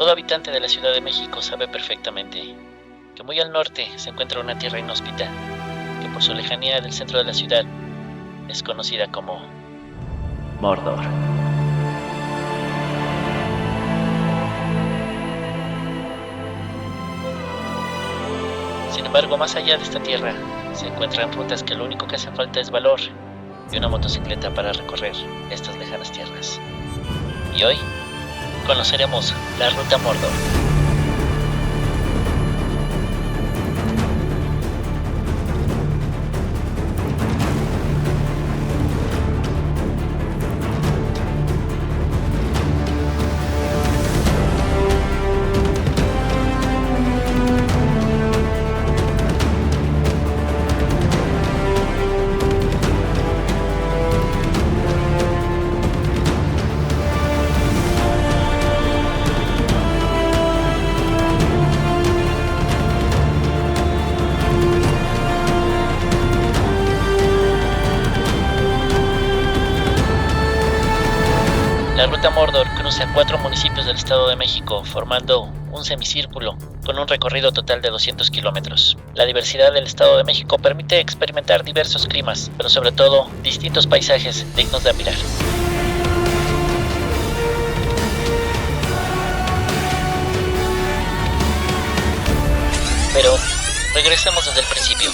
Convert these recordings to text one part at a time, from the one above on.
Todo habitante de la Ciudad de México sabe perfectamente que muy al norte se encuentra una tierra inhóspita, que por su lejanía del centro de la ciudad es conocida como Mordor. Sin embargo, más allá de esta tierra, se encuentran rutas que lo único que hace falta es valor y una motocicleta para recorrer estas lejanas tierras. Y hoy conoceremos la Ruta Mordor. La Ruta Mordor cruza 4 municipios del Estado de México, formando un semicírculo con un recorrido total de 200 kilómetros. La diversidad del Estado de México permite experimentar diversos climas, pero sobre todo distintos paisajes dignos de admirar. Pero regresemos desde el principio.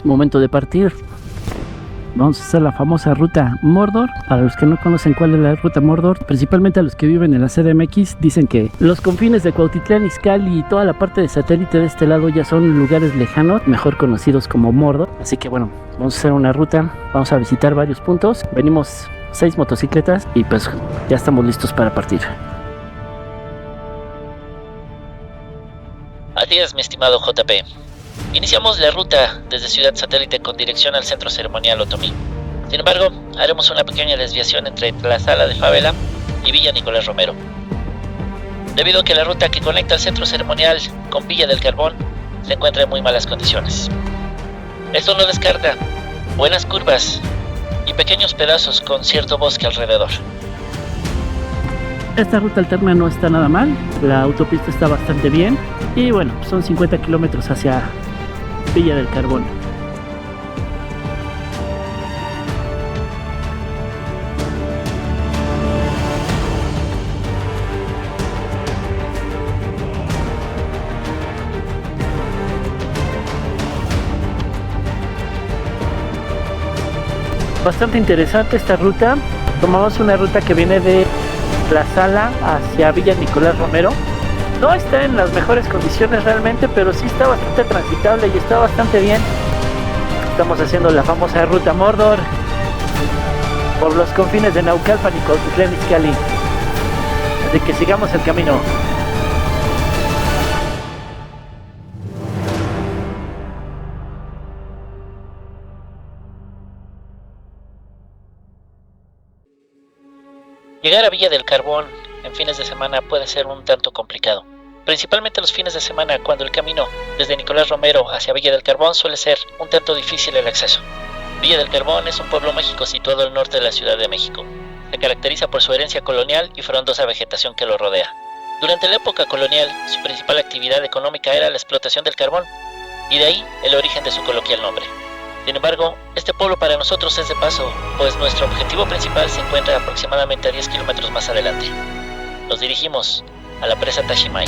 Momento de partir. Vamos a hacer la famosa Ruta Mordor. Para los que no conocen cuál es la Ruta Mordor, principalmente a los que viven en la CDMX, dicen que los confines de Cuautitlán Izcalli y toda la parte de satélite de este lado ya son lugares lejanos, mejor conocidos como Mordor. Así que bueno, vamos a hacer una ruta, vamos a visitar varios puntos. Venimos 6 motocicletas y pues ya estamos listos para partir. Así es, mi estimado JP. Iniciamos la ruta desde Ciudad Satélite con dirección al Centro Ceremonial Otomí. Sin embargo, haremos una pequeña desviación entre la Sala de Fábela y Villa Nicolás Romero, debido a que la ruta que conecta el Centro Ceremonial con Villa del Carbón se encuentra en muy malas condiciones. Esto no descarta buenas curvas y pequeños pedazos con cierto bosque alrededor. Esta ruta alterna no está nada mal, la autopista está bastante bien y bueno, son 50 kilómetros hacia Villa del Carbón. Bastante interesante esta ruta. Tomamos una ruta que viene de la Sala hacia Villa Nicolás Romero. No está en las mejores condiciones realmente, pero sí está bastante transitable y está bastante bien. Estamos haciendo la famosa Ruta Mordor por los confines de Naucalpan y Cuautitlán Izcalli. Así que sigamos el camino. Llegar a Villa del Carbón en fines de semana puede ser un tanto complicado, principalmente los fines de semana cuando el camino desde Nicolás Romero hacia Villa del Carbón suele ser un tanto difícil el acceso. Villa del Carbón es un pueblo mágico situado al norte de la Ciudad de México. Se caracteriza por su herencia colonial y frondosa vegetación que lo rodea. Durante la época colonial, su principal actividad económica era la explotación del carbón, y de ahí el origen de su coloquial nombre. Sin embargo, este pueblo para nosotros es de paso, pues nuestro objetivo principal se encuentra aproximadamente a 10 kilómetros más adelante. Nos dirigimos a la presa Tashimay.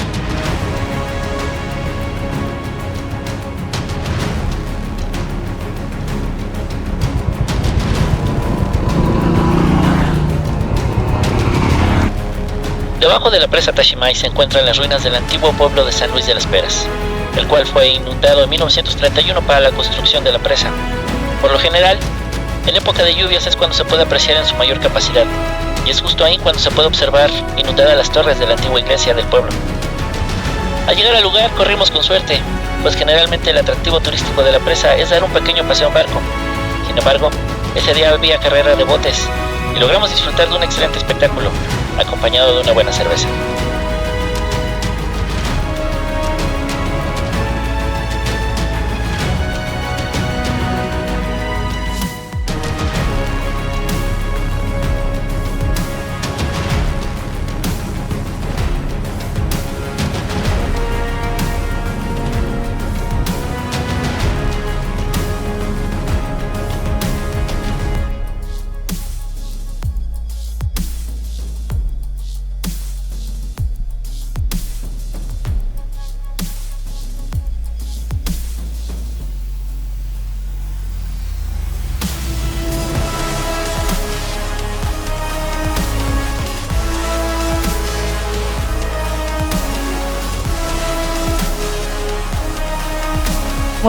Debajo de la presa Tashimay se encuentran las ruinas del antiguo pueblo de San Luis de las Peras, el cual fue inundado en 1931 para la construcción de la presa. Por lo general, en época de lluvias es cuando se puede apreciar en su mayor capacidad, y es justo ahí cuando se puede observar inundadas las torres de la antigua iglesia del pueblo. Al llegar al lugar corrimos con suerte, pues generalmente el atractivo turístico de la presa es dar un pequeño paseo en barco. Sin embargo, ese día había carrera de botes, y logramos disfrutar de un excelente espectáculo, acompañado de una buena cerveza.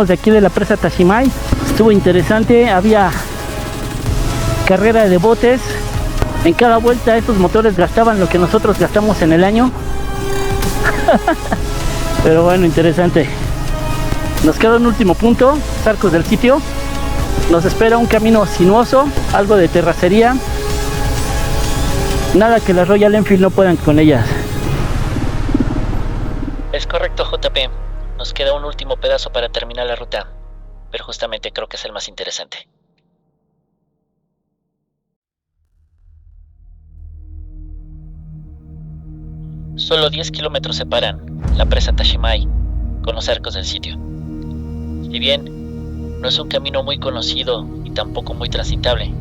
de aquí de la presa Tashimay. Estuvo interesante, había carrera de botes. En cada vuelta estos motores gastaban lo que nosotros gastamos en el año. Pero bueno, interesante. Nos queda un último punto, Arcos del Sitio. Nos espera un camino sinuoso, algo de terracería. Nada que las Royal Enfield no puedan con ellas. Es correcto, JP. Nos queda un último pedazo para terminar la ruta, pero justamente creo que es el más interesante. Solo 10 kilómetros separan la presa Tashimay con los Arcos del Sitio. Si bien no es un camino muy conocido y tampoco muy transitable,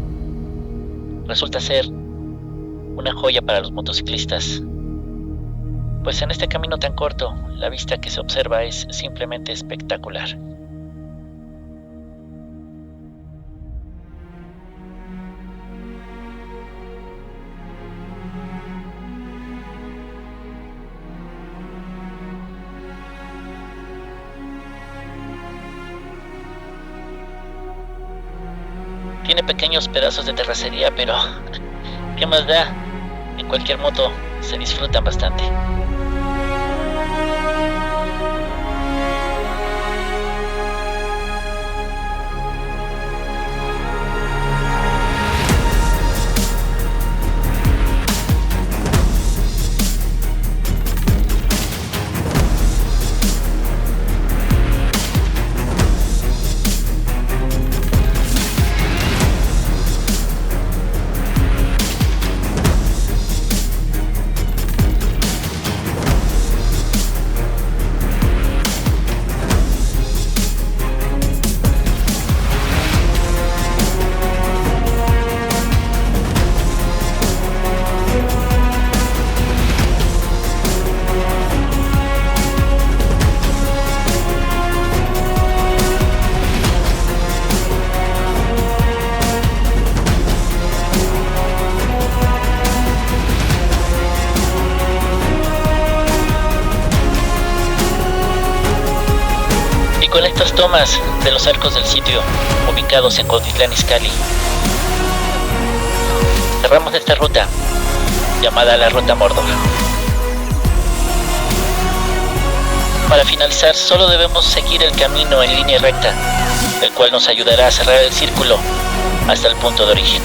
resulta ser una joya para los motociclistas, pues en este camino tan corto, la vista que se observa es simplemente espectacular. Tiene pequeños pedazos de terracería, pero ¿qué más da? En cualquier moto se disfrutan bastante. Con estas tomas de los Arcos del Sitio, ubicados en Cuautitlán Izcalli, cerramos esta ruta, llamada la Ruta Mordor. Para finalizar, solo debemos seguir el camino en línea recta, el cual nos ayudará a cerrar el círculo hasta el punto de origen.